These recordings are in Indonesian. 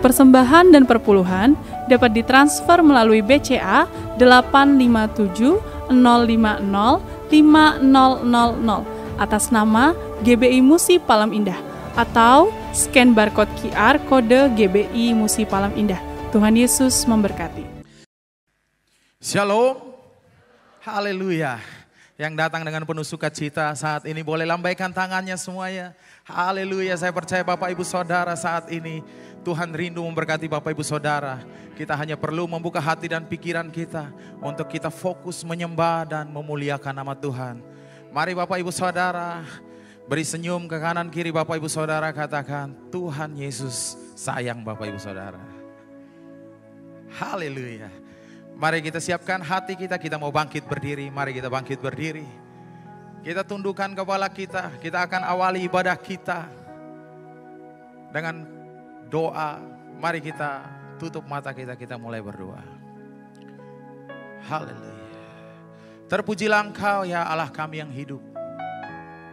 Persembahan dan perpuluhan dapat ditransfer melalui BCA 857 050 5000 atas nama GBI Musi Palam Indah atau scan barcode QR kode GBI Musi Palam Indah. Tuhan Yesus memberkati. Shalom, haleluya. Yang datang dengan penuh sukacita saat ini boleh lambaikan tangannya semuanya. Haleluya, saya percaya Bapak Ibu Saudara saat ini Tuhan rindu memberkati Bapak Ibu Saudara. Kita hanya perlu membuka hati dan pikiran kita untuk kita fokus menyembah dan memuliakan nama Tuhan. Mari Bapak Ibu Saudara beri senyum ke kanan kiri Bapak Ibu Saudara, katakan Tuhan Yesus sayang Bapak Ibu Saudara. Haleluya. Mari kita siapkan hati kita mau bangkit berdiri. Mari kita bangkit berdiri. Kita tundukkan kepala kita akan awali ibadah kita dengan doa. Mari kita tutup mata kita mulai berdoa. Haleluya. Terpujilah Engkau ya Allah kami yang hidup.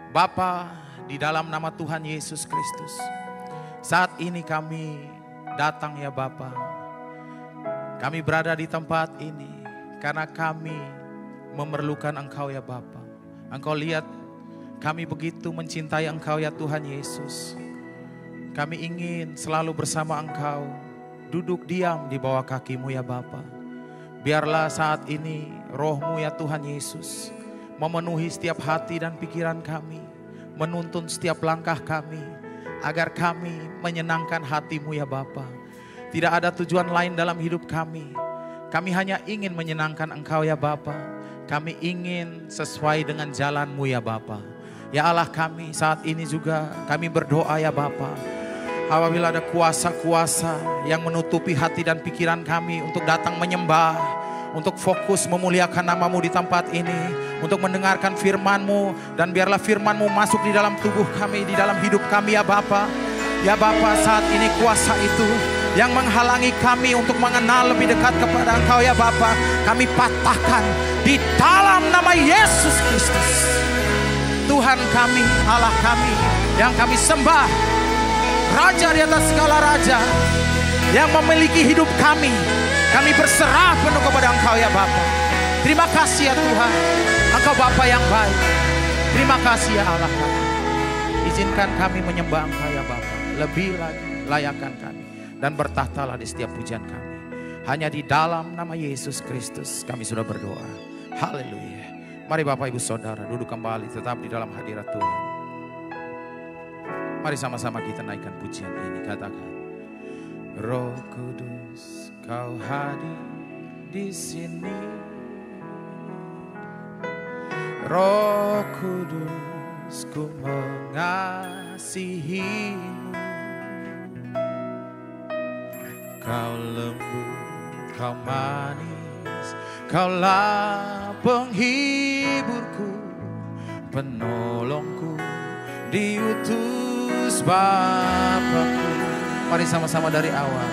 Bapa, di dalam nama Tuhan Yesus Kristus, saat ini kami datang ya Bapa. Kami berada di tempat ini karena kami memerlukan Engkau ya Bapa. Engkau lihat kami begitu mencintai Engkau ya Tuhan Yesus. Kami ingin selalu bersama Engkau, duduk diam di bawah kaki-Mu ya Bapa. Biarlah saat ini Roh-Mu ya Tuhan Yesus memenuhi setiap hati dan pikiran kami, menuntun setiap langkah kami, agar kami menyenangkan hati-Mu ya Bapa. Tidak ada tujuan lain dalam hidup kami. Kami hanya ingin menyenangkan Engkau ya Bapa. Kami ingin sesuai dengan jalan-Mu ya Bapa. Ya Allah kami saat ini juga kami berdoa ya Bapa. Apabila ada kuasa-kuasa yang menutupi hati dan pikiran kami untuk datang menyembah, untuk fokus memuliakan nama-Mu di tempat ini, untuk mendengarkan firman-Mu, dan biarlah firman-Mu masuk di dalam tubuh kami, di dalam hidup kami ya Bapa. Ya Bapa, saat ini kuasa itu yang menghalangi kami untuk mengenal lebih dekat kepada Engkau ya Bapa, kami patahkan di dalam nama Yesus Kristus. Tuhan kami, Allah kami yang kami sembah, Raja di atas segala raja, yang memiliki hidup kami berserah penuh kepada Engkau ya Bapa. Terima kasih ya Tuhan, Engkau Bapa yang baik. Terima kasih ya Allah kami. Izinkan kami menyembah Engkau ya Bapa. Lebih lagi layakkan kami dan bertahtalah di setiap pujian kami. Hanya di dalam nama Yesus Kristus kami sudah berdoa. Haleluya. Mari Bapak Ibu Saudara duduk kembali tetap di dalam hadirat Tuhan. Mari sama-sama kita naikkan pujian ini. Katakan, Roh Kudus Kau hadir di sini. Roh Kudus ku mengasihi-Mu. Kau lembut, Kau manis, Kaulah penghiburku, penolongku, diutus Bapakku. Mari sama-sama dari awal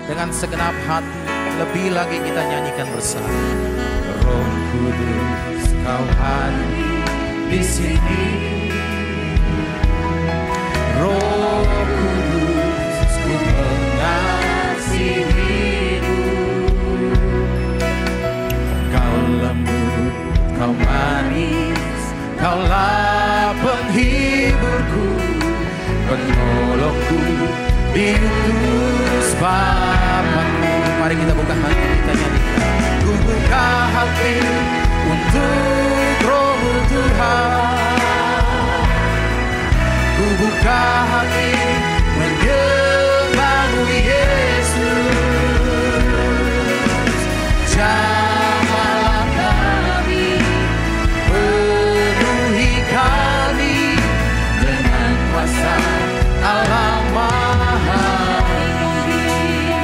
dengan segenap hati lebih lagi kita nyanyikan bersama. Roh Kudus Kau hadir di sini. Roh Kudus ku mengasihi-Mu. Kau lembut, Kau manis, Kaulah penghiburku, penolongku, diutus Bapakku. Mari kita buka hati, kita nyanyikan. Ku buka hati untuk Roh-Mu Tuhan. Ku buka hati menyembah-Mu Yesus. Jamahlah kami, penuhi kami dengan kuasa Allah Maha Tinggi.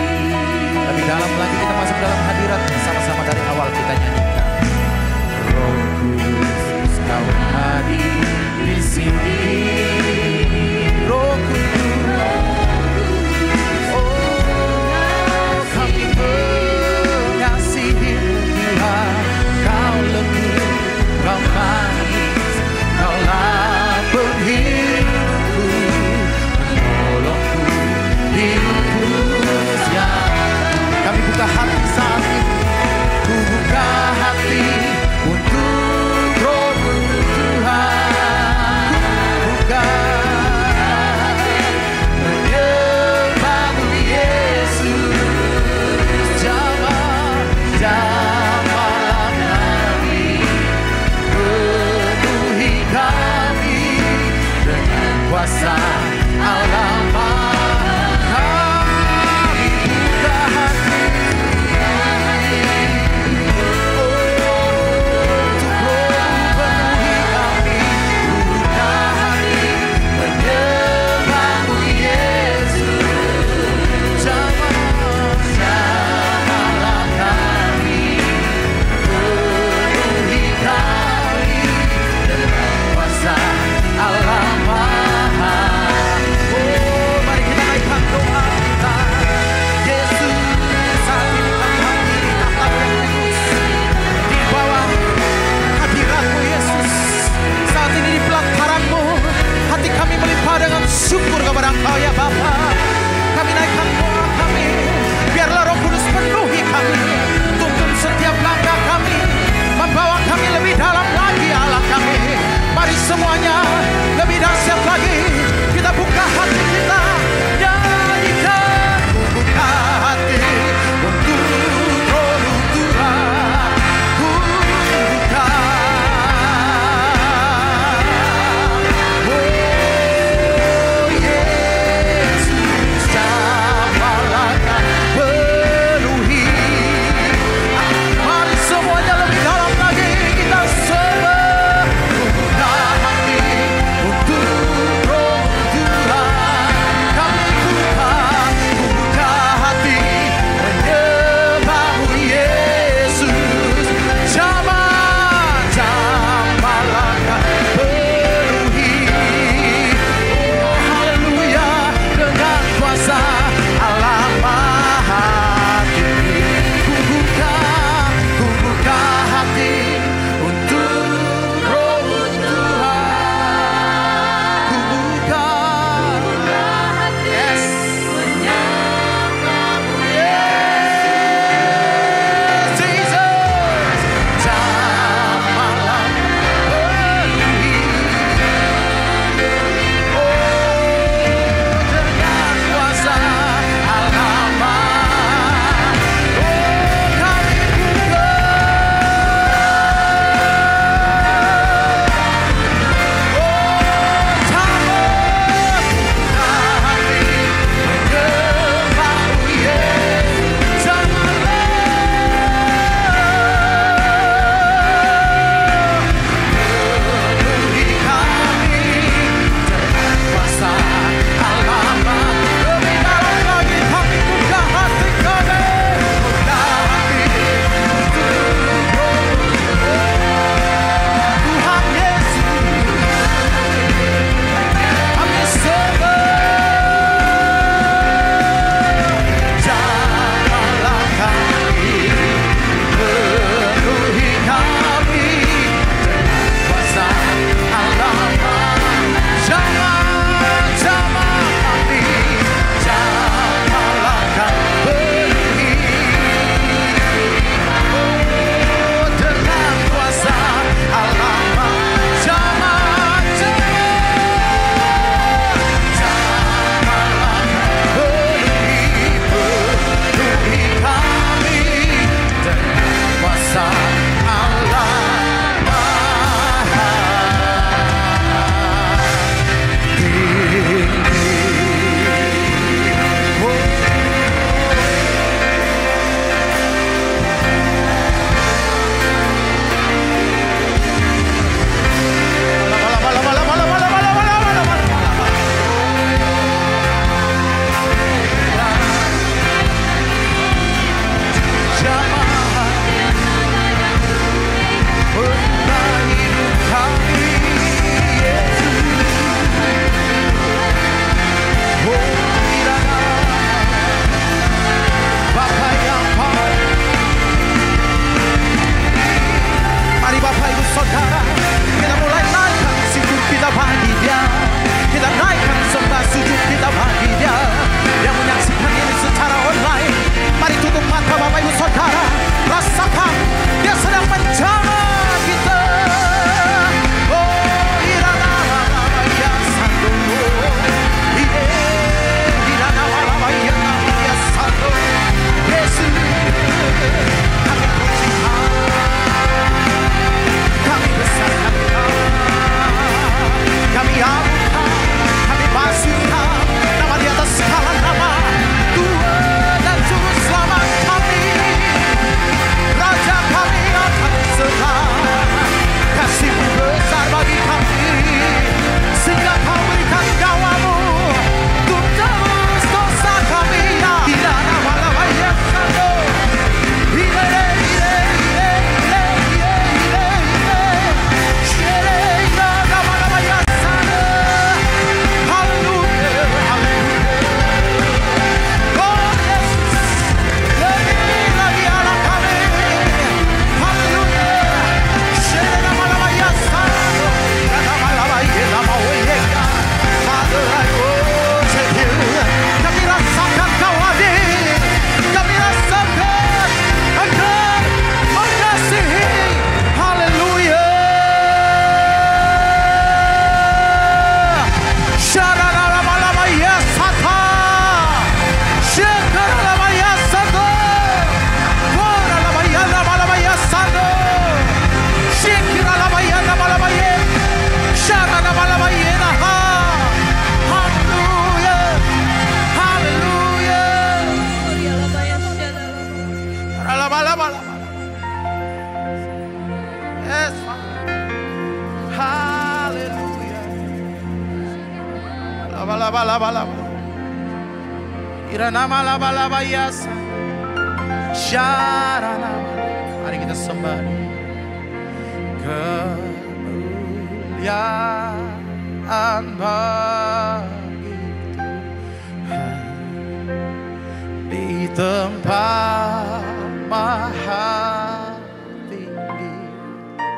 bala. Irana mala bala bayas. Syarana. Mari kita sembah kemuliaan bagi Tuhan di tempat maha tinggi.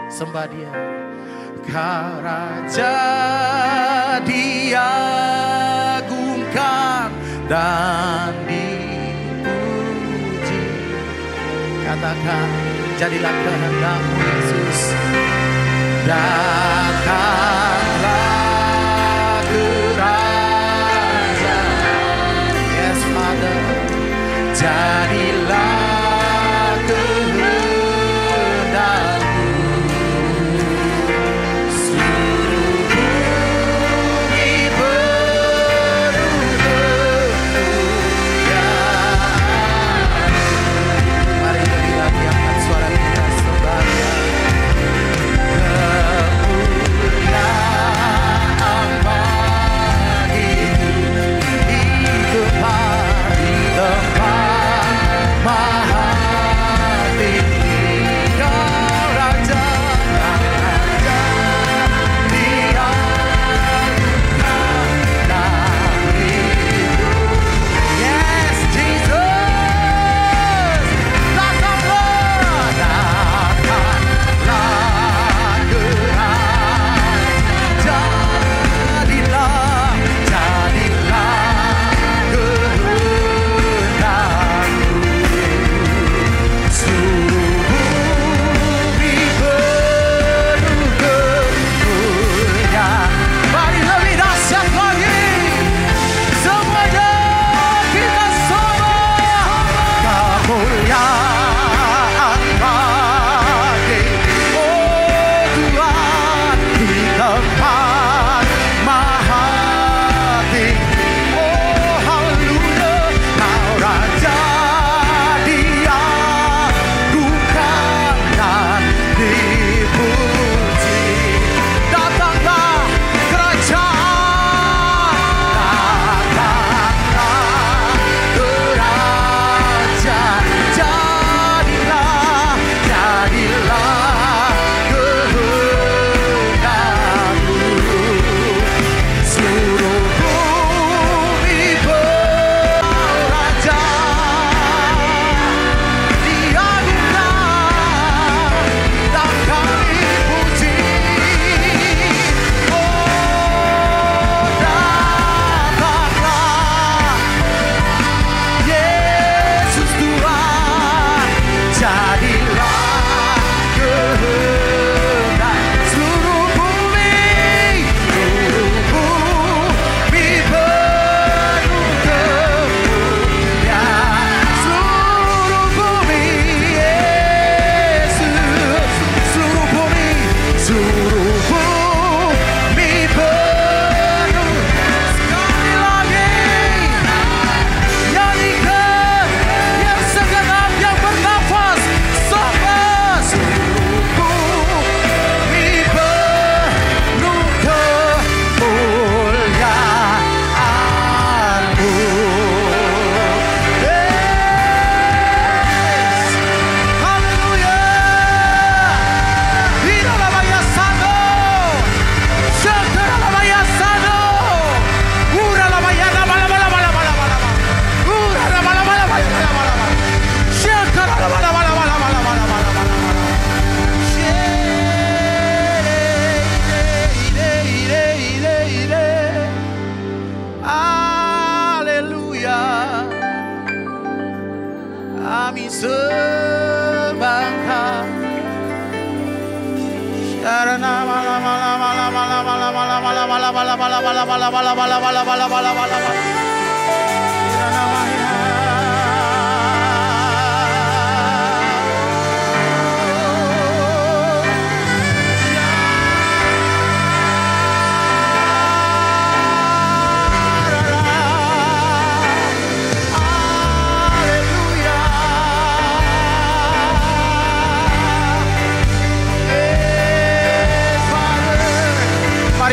Sembah Dia. Kau Raja diagungkan dan dipuji. Katakan, jadilah kehendak-Mu Yesus. Datanglah kerajaan. Yes Father. Jadilah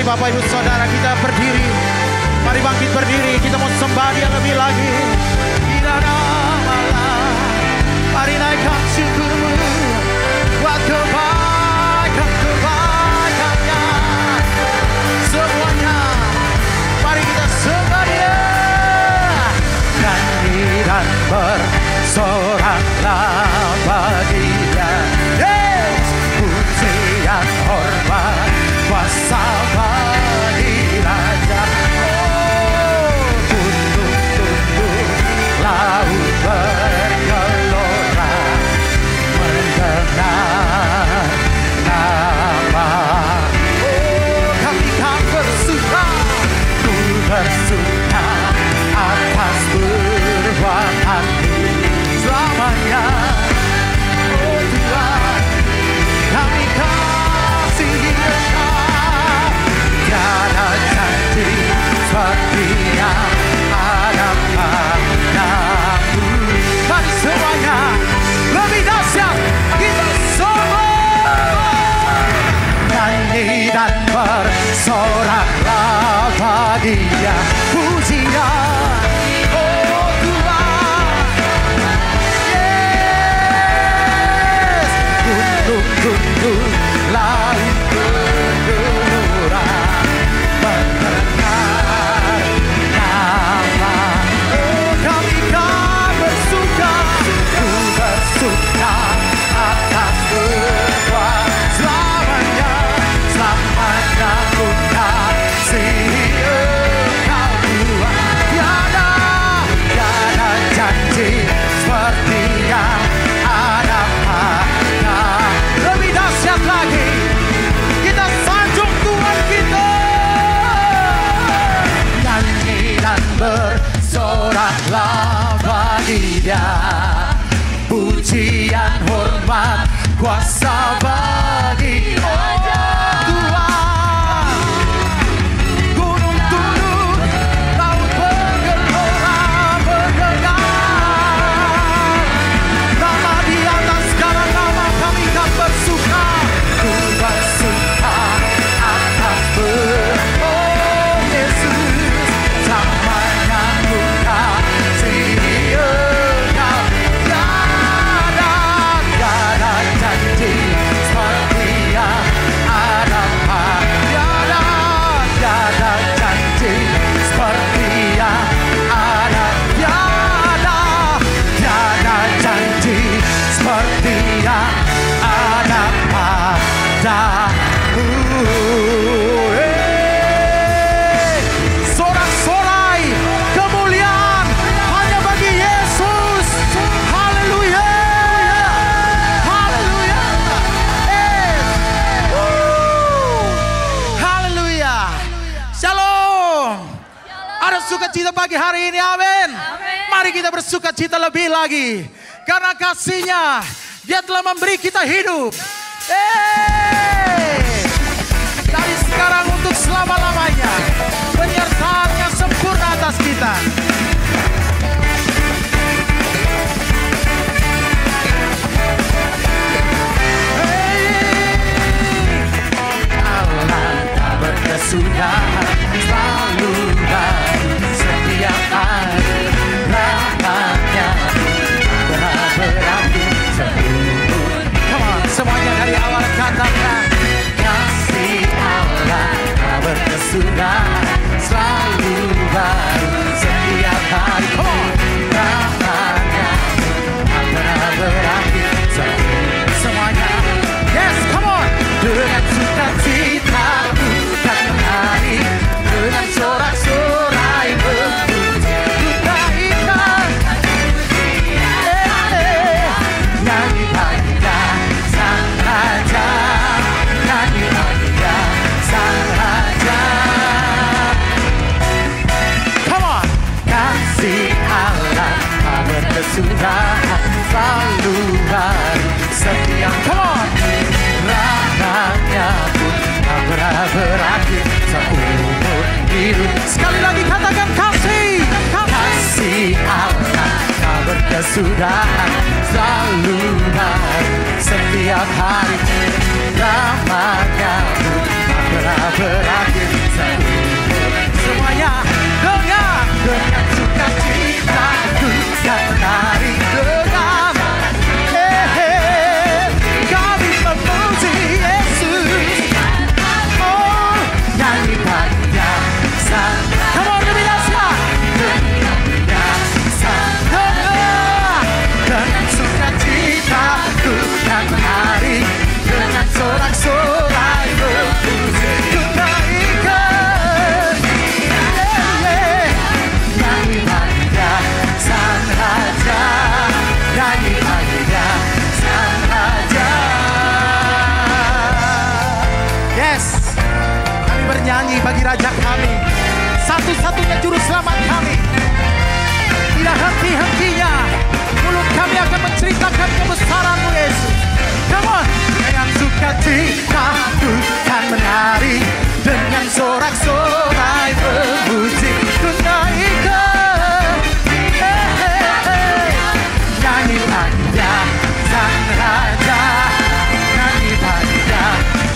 Bapak Ibu Saudara, kita berdiri. Mari bangkit berdiri, kita mau sembah Dia lebih lagi. Mari naikkan syukurmu buat kebaikan-kebaikannya. Semuanya, mari kita sembah Dia. Nyanyi dan bersoraklah bagi Dia. Yes, pujian hormat kuasa bagi Raja. Oh, tunduk-tunduk laut bergelora mendengar nama. Oh, kami kan bersuka, ku bersuka atas perbuatanmu selamanya. Oh Tuhan, kami kasih Engkau. Tiada janji seperti yang ada padamu. Mari semuanya lebih dahsyat kita semua nyanyi dan bersoraklah bagi Dia pujian. Oh Tuhan, yes, tunduk-tunduk laut bergelora mendengar nama. Oh kami kan bersuka, ku bersuka atas berbuat selamanya. Selamanya ku kasih Engkau Tuhan. Tiada janji seperti yang ada pada. Lebih dahsyat lagi, kita sanjung Tuhan kita. Nyanyi dan bersoraklah bagi Dia. Pujian hormat kuasa bagi Tuhan. Gunung tunduk, laut bergelora mendengar nama di atas segala nama. Kami kan bersuka, ku bersuka atas oh Yesus. Samanya ku kasih Engkau. Tiada janji seperti yang ada pada. Tiada janji seperti yang ada. Tiada janji seperti yang ada padamu. Sorak-sorai kemuliaan hanya bagi Yesus. Haleluya, haleluya, haleluya. Shalom. Ada sukacita pagi hari ini, amin. Mari kita bersukacita lebih lagi karena kasih-Nya Dia telah memberi kita hidup. Dari sekarang untuk selama-lamanya penyertaan-Nya sempurna atas kita. Allah tak berkesudahan, selalu baik setiap hari. Rahmat-Nya berarti seumur. Come on, semuanya dari awal katakan. Kasih Allah tak berkesudahan, selalu baik setiap hari. Come on, rahmat-Nya berarti seumur. Semuanya, yes, come on. Dengan sukacita ku tak menari, dengan sorak-sorai berpuji ku naikkan. Nyanyi bagi Dia Sang Raja, nyanyi bagi Dia Sang Raja. Come on. Kasih Allah tak berkesudahan, selalu baru setiap. Come on. Rahmat-Nya pun tak pernah berakhir seumur hidup. Sekali lagi katakan kasih. Kasih Allah tak berkesudahan, selalu baru setiap hari. Rahmat-Nya pun tak pernah berakhir seumur. Semuanya. Raja kami, satu-satunya juru selamat kami. Tidak henti-hentinya mulut kami akan menceritakan kebesaran-Mu Yesus. Come on. Dengan sukacita Tuhan menari, dengan sorak-sorai bermuji ku naikkan. Nyanyi pada Sang Raja, nyanyi pada.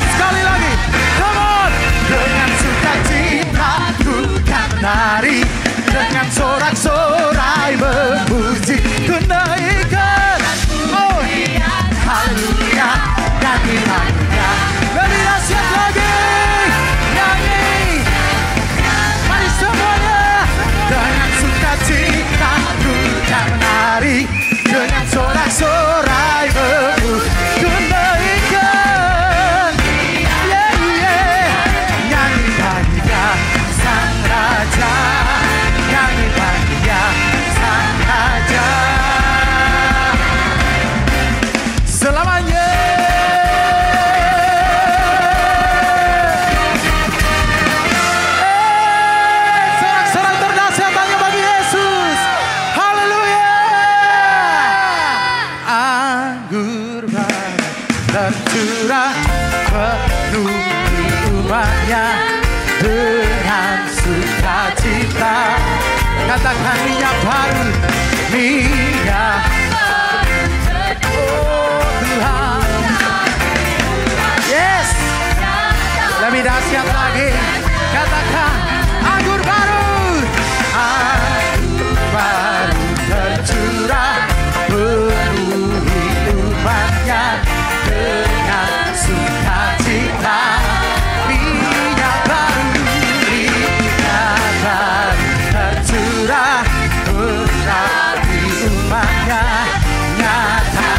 Sekali lagi, come on. Dengan sukacita Tuhan menari, dengan sorak-sorai bermuji ku naikkan. Oh, haleluya, nyanyi pada. Lebih dahsyat lagi, nyanyi. Mari semuanya. Dengan sukacita Tuhan menari, dengan sorak-sorai bermuji ku naikkan. Yeah, yeah. Nyanyi pada Sang Raja, nyanyi pada Sang Raja selamanya. Sorak-sorai terdahsyat hanya bagi Yesus. Haleluya. Anggur baru tercurah penuhi umatnya dengan sukacita. Katakan minyak baru, minyak. Oh Tuhan. Yes. Lebih dahsyat lagi. Katakan anggur baru. Anggur baru tercurah penuhi umatnya dengan sukacita. Minyak baru, minyak baru tercurah penuhi umatnya nyata.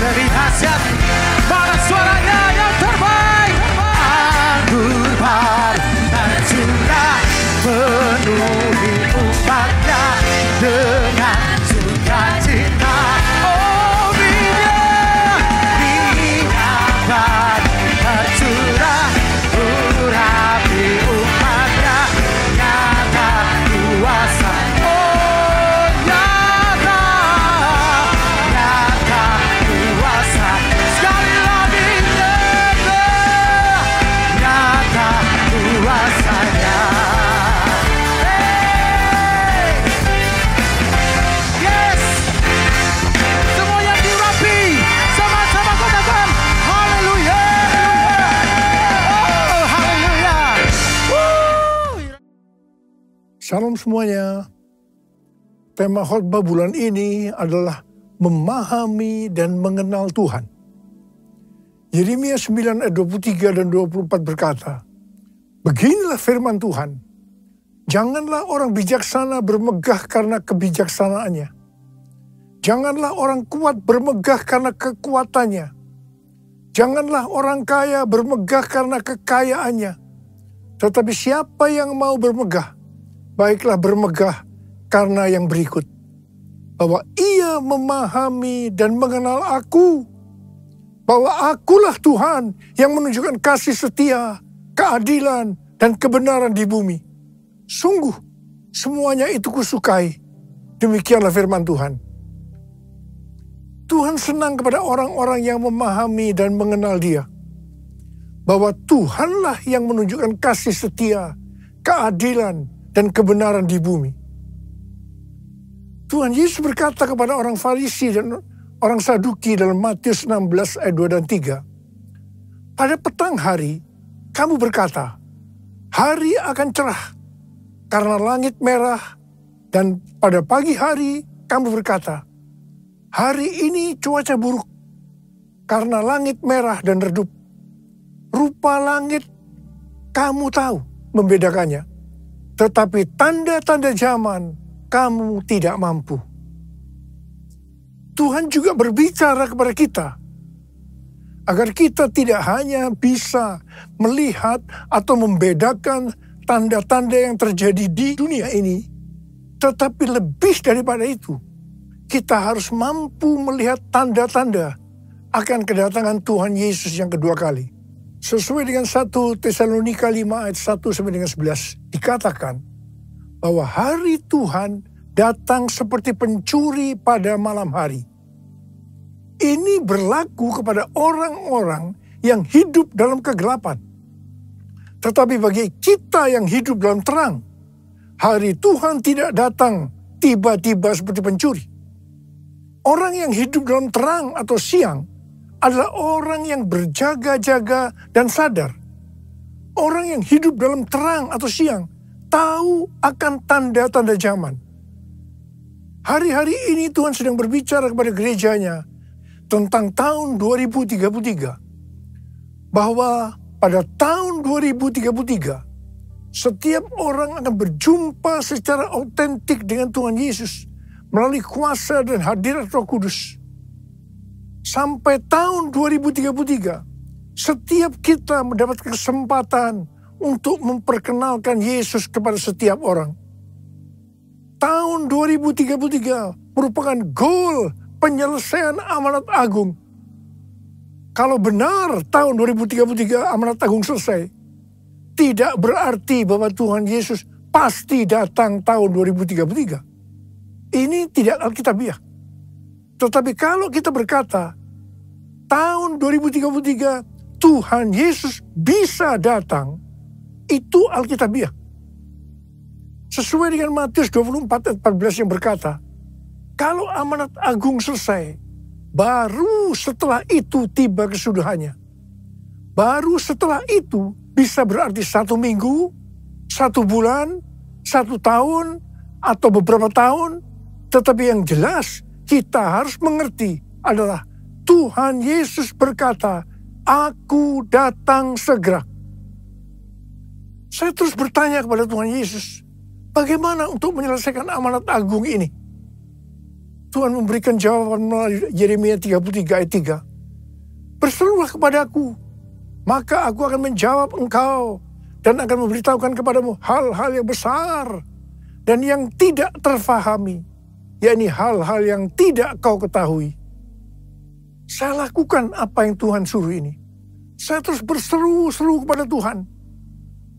Lebih dahsyat, mana suaranya yang terbaik? Anggur baru tercurah penuhi umatnya dengan sukacita. Oh minyak, minyak baru tercurah urapi umatnya nyata kuasa. Oh nyata, nyata kuasa. Sekali lagi nyata, nyata kuasanya. Hey! Yes! Semua yang diurapi, sama-sama katakan haleluya. Oh haleluya. Salam semuanya. Tema khotbah bulan ini adalah memahami dan mengenal Tuhan. Yeremia 9 ayat 23 dan 24 berkata, beginilah firman Tuhan, janganlah orang bijaksana bermegah karena kebijaksanaannya. Janganlah orang kuat bermegah karena kekuatannya. Janganlah orang kaya bermegah karena kekayaannya. Tetapi siapa yang mau bermegah, baiklah bermegah karena yang berikut. Bahwa ia memahami dan mengenal aku. Bahwa akulah Tuhan yang menunjukkan kasih setia, keadilan, dan kebenaran di bumi. Sungguh, semuanya itu kusukai. Demikianlah firman Tuhan. Tuhan senang kepada orang-orang yang memahami dan mengenal Dia. Bahwa Tuhanlah yang menunjukkan kasih setia, keadilan, dan kebenaran di bumi. Tuhan Yesus berkata kepada orang Farisi dan orang Saduki dalam Matius 16 ayat 2 dan 3. Pada petang hari, kamu berkata, hari akan cerah karena langit merah. Dan pada pagi hari, kamu berkata, hari ini cuaca buruk karena langit merah dan redup. Rupa langit kamu tahu membedakannya. Tetapi tanda-tanda zaman kamu tidak mampu. Tuhan juga berbicara kepada kita agar kita tidak hanya bisa melihat atau membedakan tanda-tanda yang terjadi di dunia ini, tetapi lebih daripada itu, kita harus mampu melihat tanda-tanda akan kedatangan Tuhan Yesus yang kedua kali. Sesuai dengan 1 Tesalonika 5 ayat 1 sampai dengan 11 dikatakan bahwa hari Tuhan datang seperti pencuri pada malam hari. Ini berlaku kepada orang-orang yang hidup dalam kegelapan. Tetapi bagi kita yang hidup dalam terang, hari Tuhan tidak datang tiba-tiba seperti pencuri. Orang yang hidup dalam terang atau siang adalah orang yang berjaga-jaga dan sadar. Orang yang hidup dalam terang atau siang tahu akan tanda-tanda zaman. Hari-hari ini Tuhan sedang berbicara kepada gerejanya tentang tahun 2033. Bahwa pada tahun 2033, setiap orang akan berjumpa secara autentik dengan Tuhan Yesus melalui kuasa dan hadirat Roh Kudus. Sampai tahun 2033, setiap kita mendapat kesempatan untuk memperkenalkan Yesus kepada setiap orang. Tahun 2033 merupakan goal penyelesaian amanat agung. Kalau benar tahun 2033 amanat agung selesai, tidak berarti bahwa Tuhan Yesus pasti datang tahun 2033. Ini tidak alkitabiah. Tetapi kalau kita berkata, tahun 2033 Tuhan Yesus bisa datang, itu alkitabiah. Sesuai dengan Matius 24 ayat 14 yang berkata, kalau amanat agung selesai, baru setelah itu tiba kesudahannya. Baru setelah itu bisa berarti 1 minggu, 1 bulan, 1 tahun, atau beberapa tahun. Tetapi yang jelas kita harus mengerti adalah Tuhan Yesus berkata, "Aku datang segera." Saya terus bertanya kepada Tuhan Yesus, bagaimana untuk menyelesaikan amanat agung ini? Tuhan memberikan jawaban melalui Yeremia 33 ayat 3. Berserulah kepadaku, maka aku akan menjawab engkau dan akan memberitahukan kepadamu hal-hal yang besar dan yang tidak terfahami, yakni hal-hal yang tidak kau ketahui. Saya lakukan apa yang Tuhan suruh ini. Saya terus berseru-seru kepada Tuhan.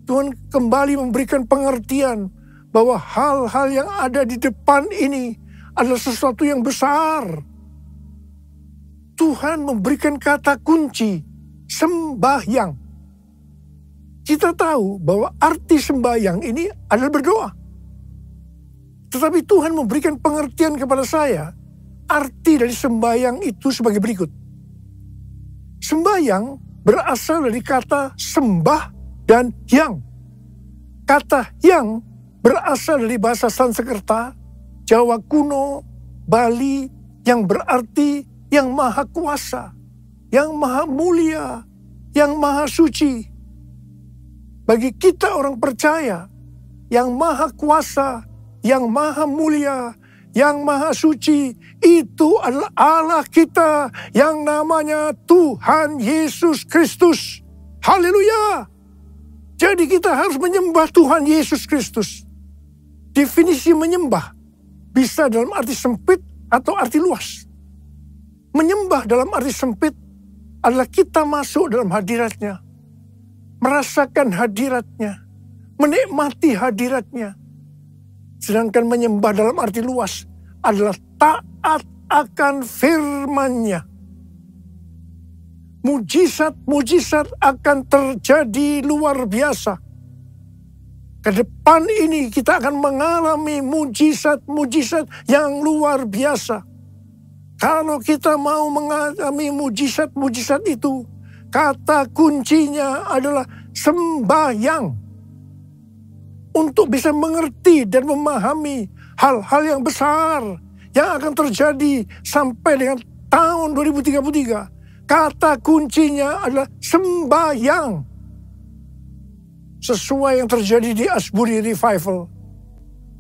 Tuhan kembali memberikan pengertian bahwa hal-hal yang ada di depan ini adalah sesuatu yang besar. Tuhan memberikan kata kunci, sembahyang. Kita tahu bahwa arti sembahyang ini adalah berdoa. Tetapi Tuhan memberikan pengertian kepada saya, arti dari sembahyang itu sebagai berikut. Sembahyang berasal dari kata sembah dan hyang. Kata hyang berasal dari bahasa Sanskerta, Jawa kuno, Bali, yang berarti yang maha kuasa, yang maha mulia, yang maha suci. Bagi kita orang percaya, yang maha kuasa, yang maha mulia, yang maha suci, itu adalah Allah kita yang namanya Tuhan Yesus Kristus. Haleluya! Jadi kita harus menyembah Tuhan Yesus Kristus. Definisi menyembah bisa dalam arti sempit atau arti luas. Menyembah dalam arti sempit adalah kita masuk dalam hadiratnya, merasakan hadiratnya, menikmati hadiratnya. Sedangkan menyembah dalam arti luas adalah taat akan firman-Nya. Mujizat-mujizat akan terjadi luar biasa. Ke depan ini kita akan mengalami mujizat-mujizat yang luar biasa. Kalau kita mau mengalami mujizat-mujizat itu, kata kuncinya adalah sembahyang. Untuk bisa mengerti dan memahami hal-hal yang besar yang akan terjadi sampai dengan tahun 2033. Kata kuncinya adalah sembahyang. Sesuai yang terjadi di Asbury Revival,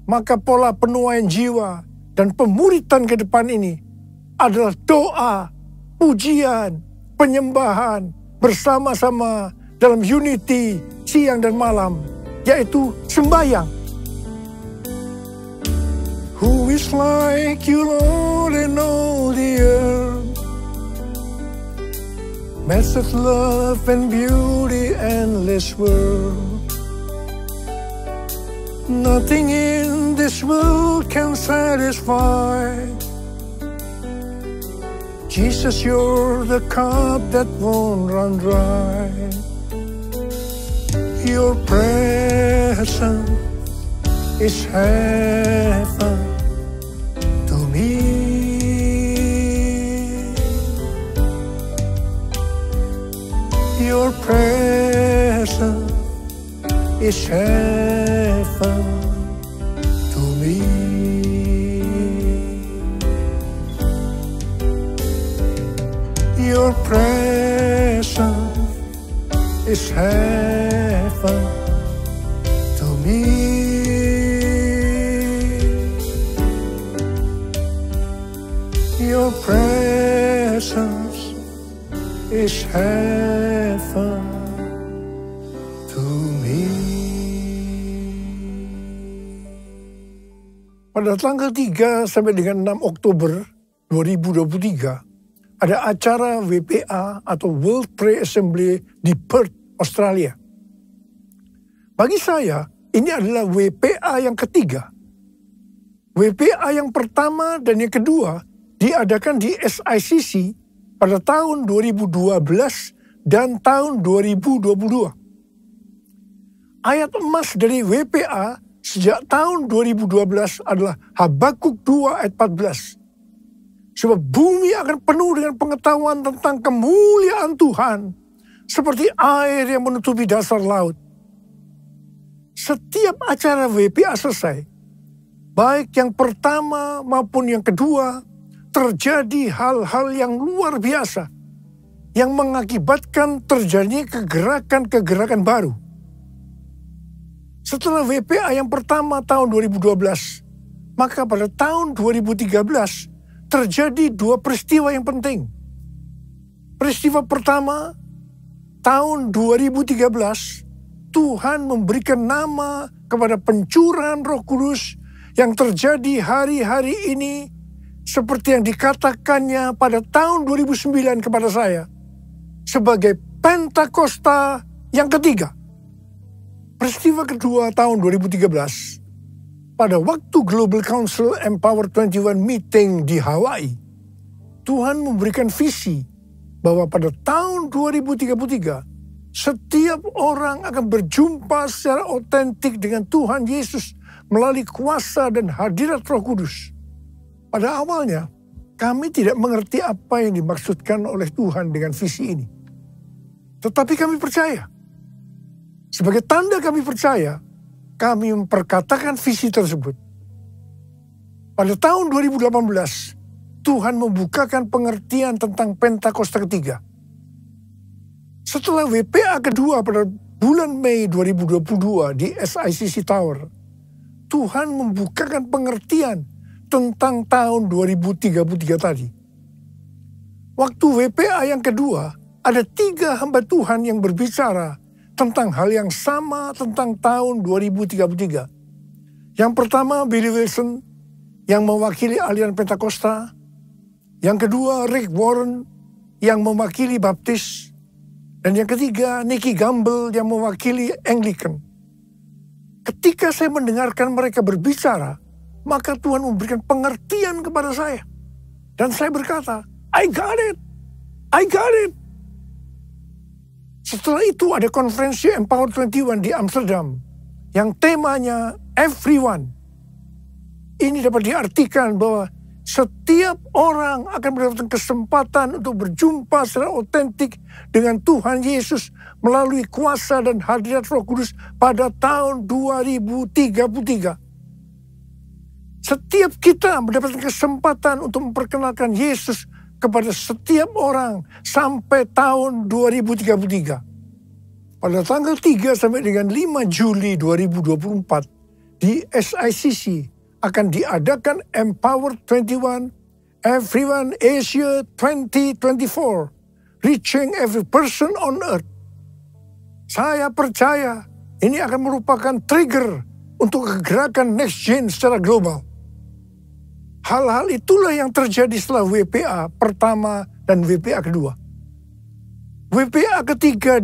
maka pola penuaian jiwa dan pemuritan ke depan ini adalah doa, pujian, penyembahan bersama-sama dalam unity siang dan malam, yaitu sembahyang. Who is like you, Lord, in all the earth? Blessed love and beauty, endless world. Nothing in this world can satisfy. Jesus, you're the cup that won't run dry. Your presence is heaven to me. Your presence is heaven to me. Your presence is heaven to me. Your presence is heaven to me. Pada tanggal 3 sampai dengan 6 Oktober 2023, ada acara WPA atau World Prayer Assembly di Perth, Australia. Bagi saya, ini adalah WPA yang ketiga. WPA yang pertama dan yang kedua diadakan di SICC pada tahun 2012 dan tahun 2022. Ayat emas dari WPA sejak tahun 2012 adalah Habakuk 2 ayat 14. Sebab bumi akan penuh dengan pengetahuan tentang kemuliaan Tuhan, seperti air yang menutupi dasar laut. Setiap acara WPA selesai, baik yang pertama maupun yang kedua, terjadi hal-hal yang luar biasa, yang mengakibatkan terjadinya kegerakan-kegerakan baru. Setelah WPA yang pertama tahun 2012, maka pada tahun 2013 terjadi dua peristiwa yang penting. Peristiwa pertama, tahun 2013, Tuhan memberikan nama kepada pencurahan Roh Kudus yang terjadi hari-hari ini seperti yang dikatakannya pada tahun 2009 kepada saya sebagai Pentakosta yang ketiga. Peristiwa kedua tahun 2013, pada waktu Global Council Empower 21 meeting di Hawaii, Tuhan memberikan visi bahwa pada tahun 2033, setiap orang akan berjumpa secara otentik dengan Tuhan Yesus melalui kuasa dan hadirat Roh Kudus. Pada awalnya, kami tidak mengerti apa yang dimaksudkan oleh Tuhan dengan visi ini. Tetapi kami percaya. Sebagai tanda kami percaya, kami memperkatakan visi tersebut. Pada tahun 2018, Tuhan membukakan pengertian tentang Pentakosta ketiga. Setelah WPA kedua pada bulan Mei 2022 di SICC Tower, Tuhan membukakan pengertian tentang tahun 2033 tadi. Waktu WPA yang kedua, ada 3 hamba Tuhan yang berbicara tentang hal yang sama tentang tahun 2033. Yang pertama, Billy Wilson yang mewakili aliran Pentakosta. Yang kedua, Rick Warren yang mewakili Baptis. Dan yang ketiga, Nicky Gamble yang mewakili Anglican. Ketika saya mendengarkan mereka berbicara, maka Tuhan memberikan pengertian kepada saya. Dan saya berkata, I got it! I got it! Setelah itu ada konferensi Empower 21 di Amsterdam yang temanya Everyone. Ini dapat diartikan bahwa setiap orang akan mendapatkan kesempatan untuk berjumpa secara otentik dengan Tuhan Yesus melalui kuasa dan hadirat Roh Kudus pada tahun 2033. Setiap kita mendapatkan kesempatan untuk memperkenalkan Yesus kepada setiap orang sampai tahun 2033. Pada tanggal 3 sampai dengan 5 Juli 2024 di SICC akan diadakan Empower 21 Everyone Asia 2024, Reaching Every Person on Earth. Saya percaya ini akan merupakan trigger untuk kegerakan next gen secara global. Hal-hal itulah yang terjadi setelah WPA pertama dan WPA kedua. WPA ketiga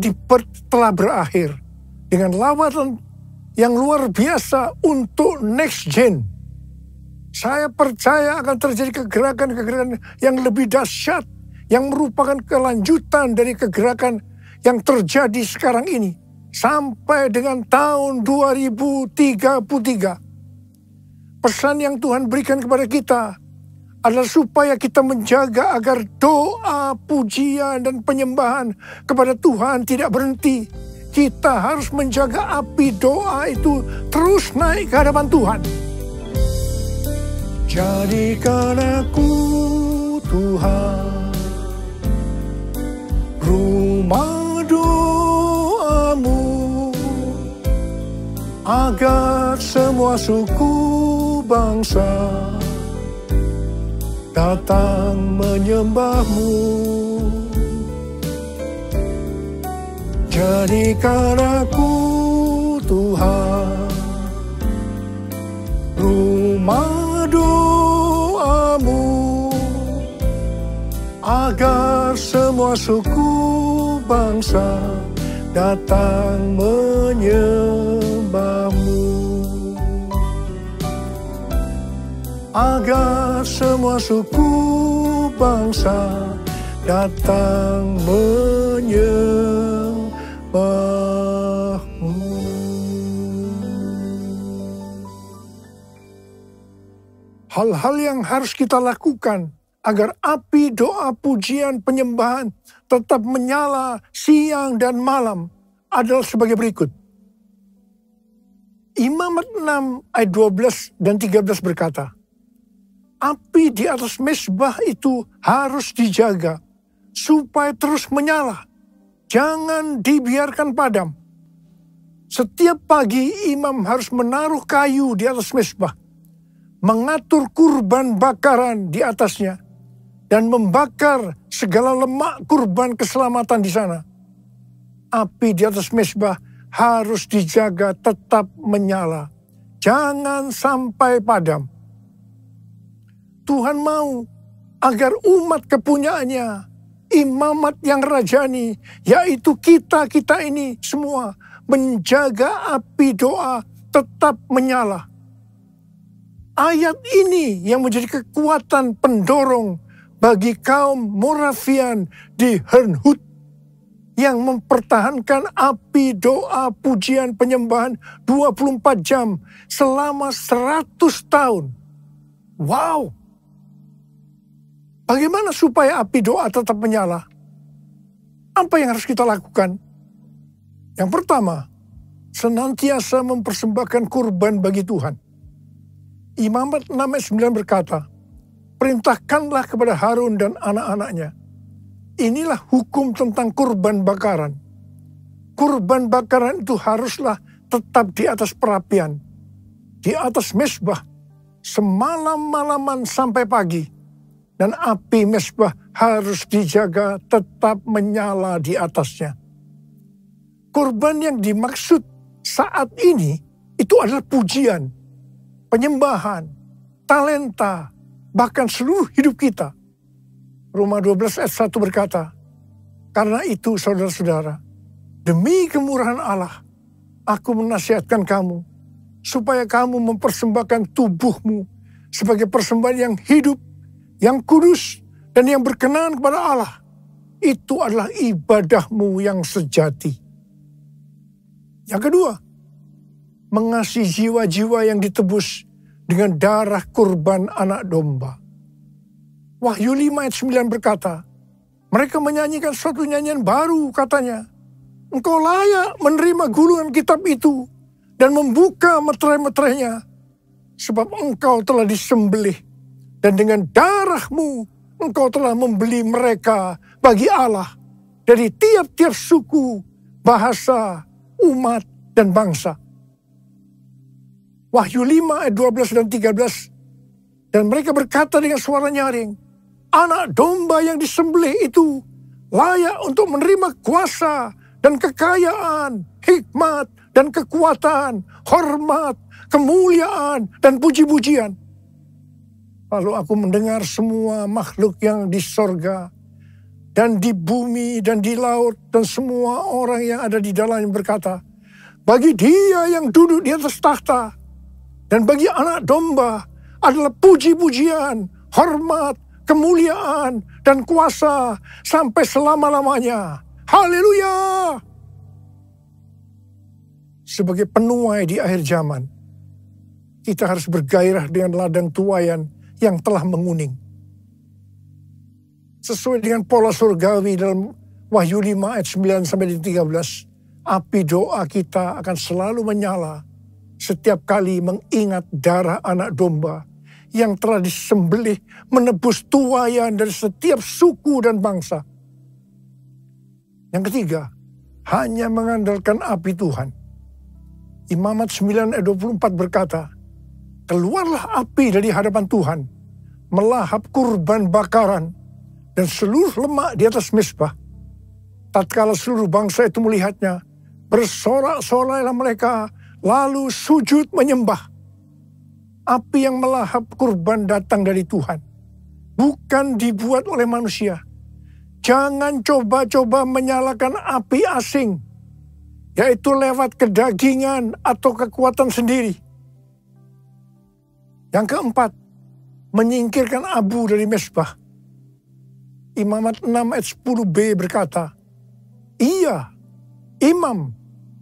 telah berakhir dengan lawatan yang luar biasa untuk next gen. Saya percaya akan terjadi kegerakan-kegerakan yang lebih dahsyat, yang merupakan kelanjutan dari kegerakan yang terjadi sekarang ini sampai dengan tahun 2033. Pesan yang Tuhan berikan kepada kita adalah supaya kita menjaga agar doa, pujian, dan penyembahan kepada Tuhan tidak berhenti. Kita harus menjaga api doa itu terus naik ke hadapan Tuhan. Jadikan aku, Tuhan, rumah doamu, agar semua suku bangsa datang menyembahmu. Jadikan aku, Tuhan, rumah doamu, agar semua suku bangsa datang menyembahmu. Agar semua suku bangsa datang menyembahmu. Hal-hal yang harus kita lakukan agar api doa, pujian, penyembahan tetap menyala siang dan malam adalah sebagai berikut. Imamat 6 ayat 12 dan 13 berkata, api di atas mezbah itu harus dijaga supaya terus menyala. Jangan dibiarkan padam. Setiap pagi imam harus menaruh kayu di atas mezbah, mengatur kurban bakaran di atasnya, dan membakar segala lemak kurban keselamatan di sana. Api di atas mezbah harus dijaga tetap menyala. Jangan sampai padam. Tuhan mau agar umat kepunyaannya, imamat yang rajani, yaitu kita-kita ini semua, menjaga api doa tetap menyala. Ayat ini yang menjadi kekuatan pendorong bagi kaum Moravian di Herrnhut yang mempertahankan api doa, pujian, penyembahan 24 jam selama 100 tahun. Wow! Bagaimana supaya api doa tetap menyala? Apa yang harus kita lakukan? Yang pertama, senantiasa mempersembahkan kurban bagi Tuhan. Imamat 6 ayat 9 berkata, perintahkanlah kepada Harun dan anak-anaknya. Inilah hukum tentang kurban bakaran. Kurban bakaran itu haruslah tetap di atas perapian, di atas mezbah, semalam-malaman sampai pagi. Dan api mezbah harus dijaga tetap menyala di atasnya. Kurban yang dimaksud saat ini itu adalah pujian, penyembahan, talenta, bahkan seluruh hidup kita. Roma 12 ayat 1 berkata, karena itu saudara-saudara, demi kemurahan Allah, aku menasihatkan kamu, supaya kamu mempersembahkan tubuhmu sebagai persembahan yang hidup, yang kudus, dan yang berkenan kepada Allah. Itu adalah ibadahmu yang sejati. Yang kedua, mengasihi jiwa-jiwa yang ditebus dengan darah kurban anak domba. Wahyu 5 ayat 9 berkata, mereka menyanyikan suatu nyanyian baru, katanya, engkau layak menerima gulungan kitab itu dan membuka meterai-meterainya, sebab engkau telah disembelih, dan dengan darahmu engkau telah membeli mereka bagi Allah dari tiap-tiap suku, bahasa, umat, dan bangsa. Wahyu 5 ayat 12 dan 13. Dan mereka berkata dengan suara nyaring, anak domba yang disembelih itu layak untuk menerima kuasa dan kekayaan, hikmat dan kekuatan, hormat, kemuliaan, dan puji-pujian. Lalu aku mendengar semua makhluk yang di sorga dan di bumi dan di laut dan semua orang yang ada di dalamnya berkata, bagi Dia yang duduk di atas takhta dan bagi Anak Domba adalah puji-pujian, hormat, kemuliaan, dan kuasa sampai selama-lamanya. Haleluya! Sebagai penuai di akhir zaman, kita harus bergairah dengan ladang tuaian yang telah menguning. Sesuai dengan pola surgawi dalam Wahyu 5 ayat 9-13, api doa kita akan selalu menyala setiap kali mengingat darah Anak Domba yang telah disembelih menebus tuaian dari setiap suku dan bangsa. Yang ketiga, hanya mengandalkan api Tuhan. Imamat 9 ayat 24 berkata, keluarlah api dari hadapan Tuhan, melahap kurban bakaran dan seluruh lemak di atas mezbah. Tatkala seluruh bangsa itu melihatnya, bersorak-sorailah mereka, lalu sujud menyembah. Api yang melahap kurban datang dari Tuhan, bukan dibuat oleh manusia. Jangan coba-coba menyalakan api asing, yaitu lewat kedagingan atau kekuatan sendiri. Yang keempat, menyingkirkan abu dari mezbah. Imamat 6 ayat 10b berkata, iya, imam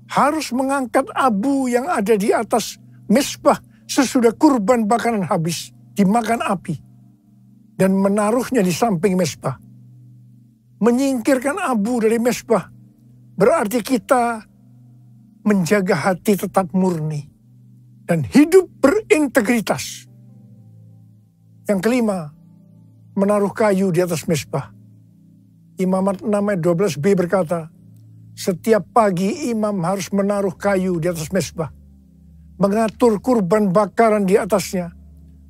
harus mengangkat abu yang ada di atas mezbah sesudah kurban bakaran habis dimakan api dan menaruhnya di samping mezbah. Menyingkirkan abu dari mezbah berarti kita menjaga hati tetap murni dan hidup berintegritas. Yang kelima, menaruh kayu di atas mezbah. Imamat 6 ayat 12b berkata, setiap pagi imam harus menaruh kayu di atas mezbah, mengatur kurban bakaran di atasnya,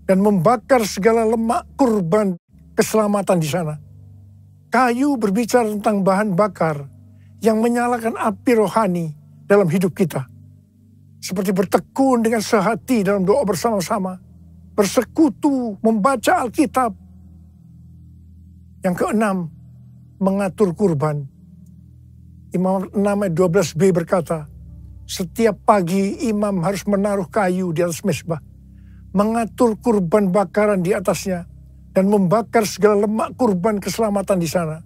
dan membakar segala lemak kurban keselamatan di sana. Kayu berbicara tentang bahan bakar yang menyalakan api rohani dalam hidup kita. Seperti bertekun dengan sehati dalam doa bersama-sama, bersekutu, membaca Alkitab. Yang keenam, mengatur kurban. Imam 6 ayat 12b berkata, setiap pagi imam harus menaruh kayu di atas mezbah, mengatur kurban bakaran di atasnya, dan membakar segala lemak kurban keselamatan di sana.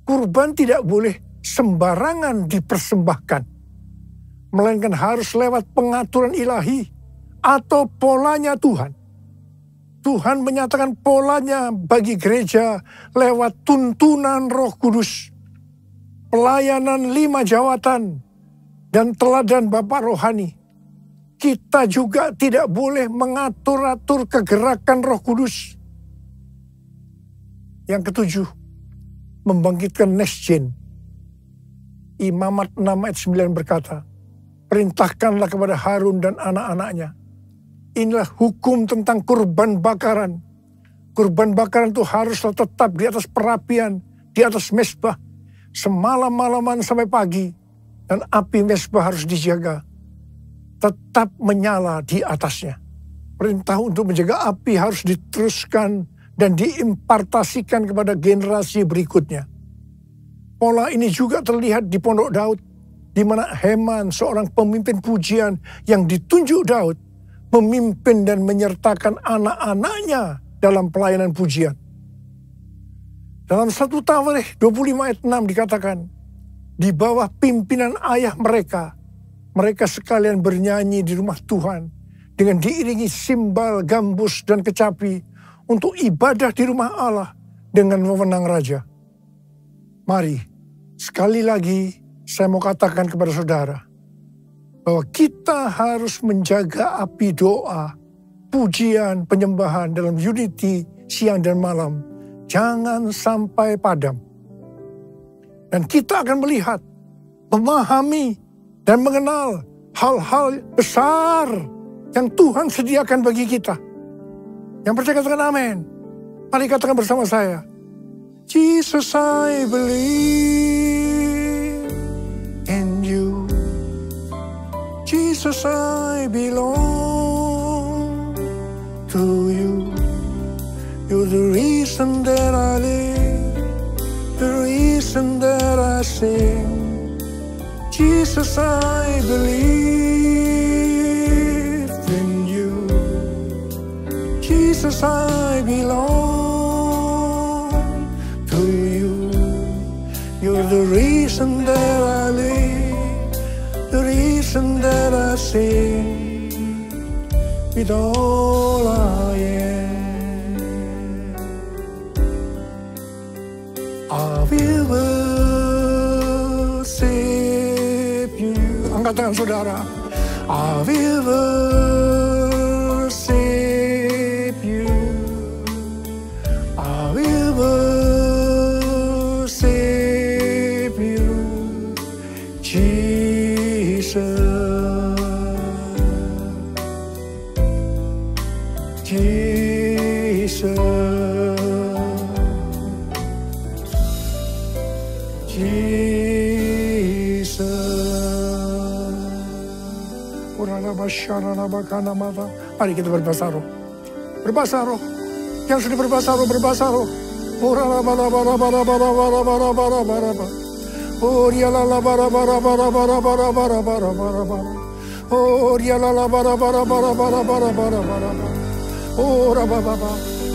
Kurban tidak boleh sembarangan dipersembahkan, melainkan harus lewat pengaturan ilahi atau polanya Tuhan. Tuhan menyatakan polanya bagi gereja lewat tuntunan Roh Kudus, pelayanan 5 jawatan, dan teladan Bapa rohani. Kita juga tidak boleh mengatur-atur kegerakan Roh Kudus. Yang ketujuh, membangkitkan nesjen. Imamat 6 ayat 9 berkata, perintahkanlah kepada Harun dan anak-anaknya. Inilah hukum tentang kurban bakaran. Kurban bakaran itu haruslah tetap di atas perapian, di atas mezbah, semalam-malaman sampai pagi. Dan api mezbah harus dijaga, tetap menyala di atasnya. Perintah untuk menjaga api harus diteruskan dan diimpartasikan kepada generasi berikutnya. Pola ini juga terlihat di Pondok Daud, di mana Heman, seorang pemimpin pujian yang ditunjuk Daud, memimpin dan menyertakan anak-anaknya dalam pelayanan pujian. Dalam 1 Tawarikh 25 ayat 6 dikatakan, di bawah pimpinan ayah mereka, mereka sekalian bernyanyi di rumah Tuhan dengan diiringi simbal, gambus, dan kecapi untuk ibadah di rumah Allah dengan wewenang raja. Mari, sekali lagi saya mau katakan kepada saudara, bahwa kita harus menjaga api doa, pujian, penyembahan dalam unity siang dan malam. Jangan sampai padam. Dan kita akan melihat, memahami, dan mengenal hal-hal besar yang Tuhan sediakan bagi kita. Yang percaya katakan amin. Mari katakan bersama saya. Jesus, I believe in you. Jesus, I belong to you. You're the reason that I live, the sing, Jesus, I believe in you. Jesus, I belong to you. You're the reason that I live, the reason that I sing, with all I am. I will worship you. Angkat tangan saudara. I will worship you. I will worship you, Jesus. Jesus. Mari kita berbahasa roh. Berbahasa roh. Yang sudah berbahasa roh, berbahasa roh.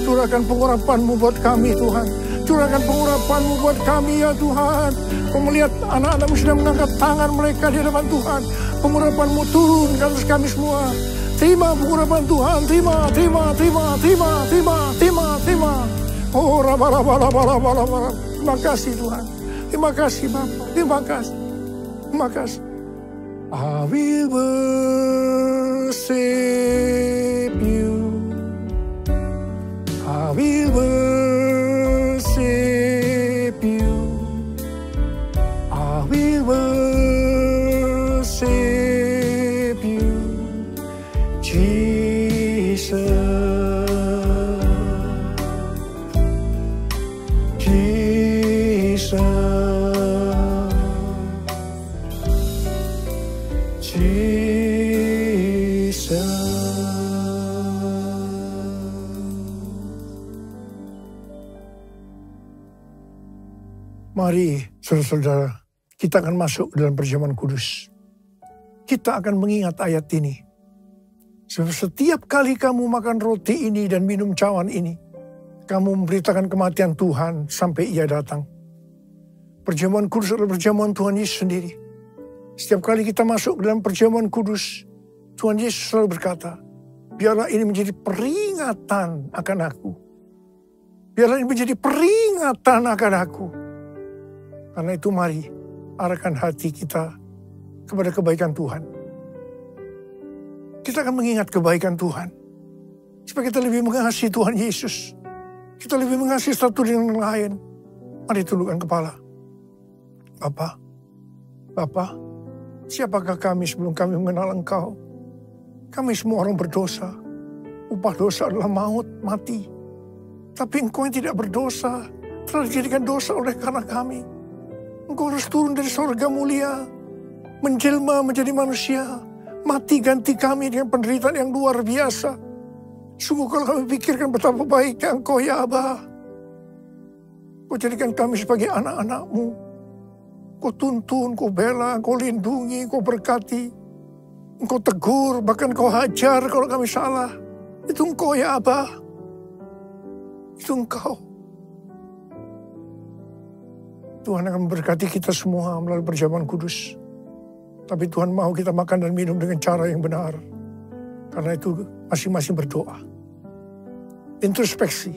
Curahkan pengurapan-Mu buat kami, Tuhan. Curahkan pengurapan-Mu buat kami, ya Tuhan. Kau melihat anak-anak-Mu sedang mengangkat tangan mereka di hadapan Tuhan. Pengurapan-Mu turun ke atas kami semua. Terima pengurapan Tuhan, terima. Oh, terima kasih Tuhan. Terima kasih Bapa, terima kasih. I will worship you. I will worship you. I will worship you, Jesus. Jesus. Jesus. Mari, saudara-saudara, kita akan masuk dalam perjamuan kudus. Kita akan mengingat ayat ini. Setiap kali kamu makan roti ini dan minum cawan ini, kamu memberitakan kematian Tuhan sampai Ia datang. Perjamuan kudus adalah perjamuan Tuhan Yesus sendiri. Setiap kali kita masuk dalam perjamuan kudus, Tuhan Yesus selalu berkata, biarlah ini menjadi peringatan akan aku. Biarlah ini menjadi peringatan akan aku. Karena itu mari arahkan hati kita kepada kebaikan Tuhan. Kita akan mengingat kebaikan Tuhan. Supaya kita lebih mengasihi Tuhan Yesus. Kita lebih mengasihi satu dengan yang lain. Mari tundukkan kepala. Bapa, siapakah kami sebelum kami mengenal Engkau? Kami semua orang berdosa. Upah dosa adalah maut, mati. Tapi Engkau yang tidak berdosa telah dijadikan dosa oleh karena kami. Engkau harus turun dari surga mulia, menjelma menjadi manusia, mati ganti kami dengan penderitaan yang luar biasa. Sungguh kalau kami pikirkan betapa baiknya Engkau, ya Aba. Kau jadikan kami sebagai anak-anak-Mu. Kau tuntun, Kau bela, Kau lindungi, Kau berkati. Engkau tegur, bahkan Kau hajar kalau kami salah. Itu Engkau, ya Aba. Itu Engkau. Tuhan akan memberkati kita semua melalui perjamuan kudus. Tapi Tuhan mau kita makan dan minum dengan cara yang benar. Karena itu masing-masing berdoa. Introspeksi.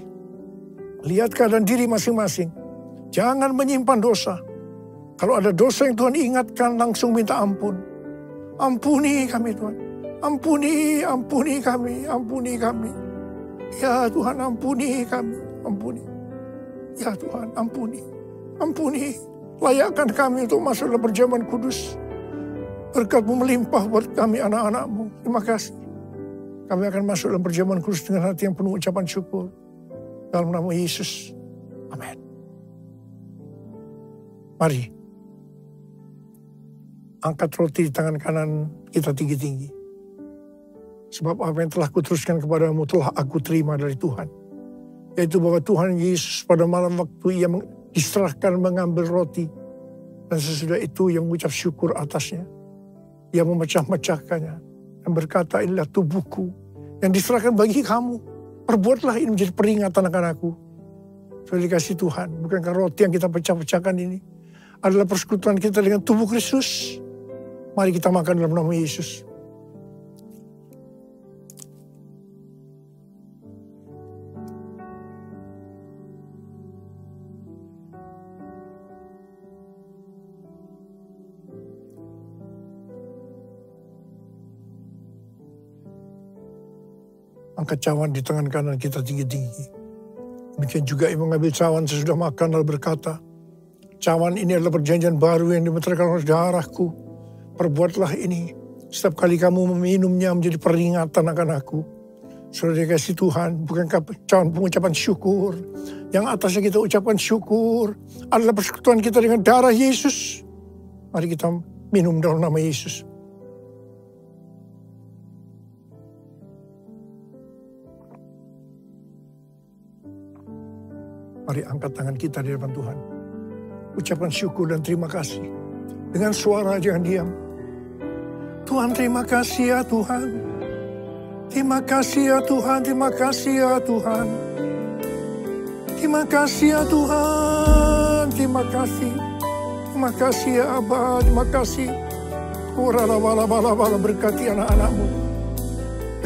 Lihat keadaan diri masing-masing. Jangan menyimpan dosa. Kalau ada dosa yang Tuhan ingatkan, langsung minta ampun. Ampuni kami Tuhan. Ampuni kami. Ya Tuhan, ampuni kami. Ampuni. Ya Tuhan, ampuni. Layakkan kami untuk masuk dalam perjamuan kudus. Berkat-Mu melimpah buat kami anak-anak-Mu. Terima kasih. Kami akan masuk dalam perjamuan kudus dengan hati yang penuh ucapan syukur. Dalam nama Yesus. Amin. Mari. Angkat roti di tangan kanan kita tinggi-tinggi. Sebab apa yang telah kuteruskan kepadamu telah aku terima dari Tuhan. Yaitu bahwa Tuhan Yesus pada malam waktu Ia diserahkan mengambil roti. Dan sesudah itu yang mengucap syukur atasnya. Yang memecah-mecahkannya. Dan berkata, inilah tubuhku yang diserahkan bagi kamu. Perbuatlah ini menjadi peringatan akan aku. Sudah dikasih Tuhan. Bukankah roti yang kita pecah-pecahkan ini adalah persekutuan kita dengan tubuh Kristus. Mari kita makan dalam nama Yesus. Angkat cawan di tangan kanan kita tinggi-tinggi. Demikian juga yang mengambil cawan sesudah makan lalu berkata, cawan ini adalah perjanjian baru yang dimeteraikan oleh darahku. Perbuatlah ini setiap kali kamu meminumnya menjadi peringatan akan aku. Sudah dikasih Tuhan, bukankah cawan pengucapan syukur? Yang atasnya kita ucapkan syukur adalah persekutuan kita dengan darah Yesus. Mari kita minum dalam nama Yesus. Mari angkat tangan kita di depan Tuhan. Ucapkan syukur dan terima kasih. Dengan suara jangan diam. Tuhan terima kasih ya Tuhan. Terima kasih ya Tuhan, terima kasih ya Tuhan. Terima kasih ya Tuhan, terima kasih. Terima kasih ya Abba, terima kasih. Bala berkati anak-anakmu.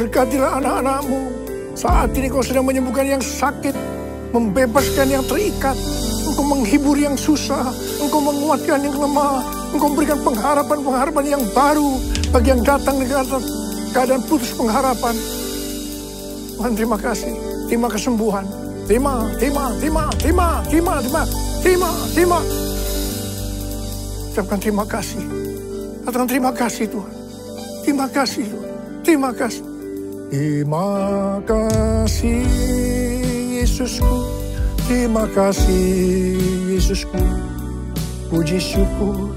Berkatilah anak-anakmu. Saat ini kau sedang menyembuhkan yang sakit. Membebaskan yang terikat, engkau menghibur yang susah, engkau menguatkan yang lemah, engkau memberikan pengharapan-pengharapan yang baru bagi yang datang di atas keadaan putus pengharapan. Tuhan terima kasih, terima kesembuhan, terima. Ucapkan terima kasih, katakan terima kasih Tuhan, terima kasih Tuhan, terima kasih. Terima kasih Yesusku, terima kasih Yesusku. Puji syukur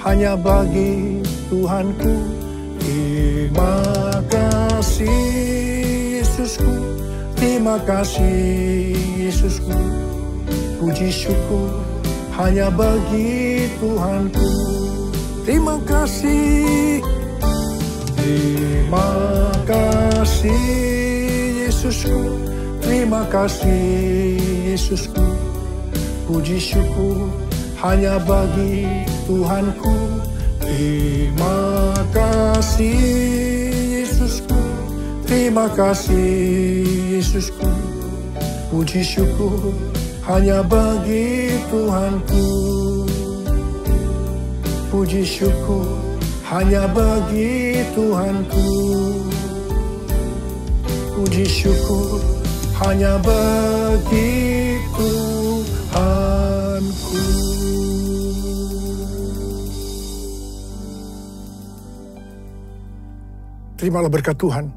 hanya bagi Tuhanku. Terima kasih Yesusku, terima kasih Yesusku. Puji syukur hanya bagi Tuhanku. Terima kasih. Terima kasih Yesusku, terima kasih Yesusku. Puji syukur hanya bagi Tuhanku. Terima kasih Yesusku, terima kasih Yesusku. Puji syukur hanya bagi Tuhanku. Puji syukur hanya bagi Tuhanku. Puji syukur hanya bagi Tuhanku. Terimalah berkat Tuhan.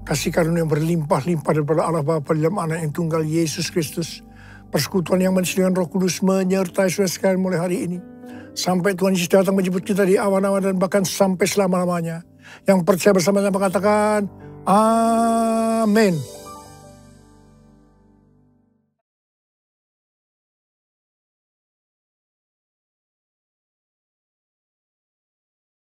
Kasih karunia yang berlimpah-limpah daripada Allah Bapa dalam Anak yang tunggal Yesus Kristus. Persekutuan yang manis dengan Roh Kudus menyertai saudara sekalian mulai hari ini. Sampai Tuhan Yesus datang menjemput kita di awan-awan dan bahkan sampai selama-lamanya. Yang percaya bersama-sama katakan, Amin.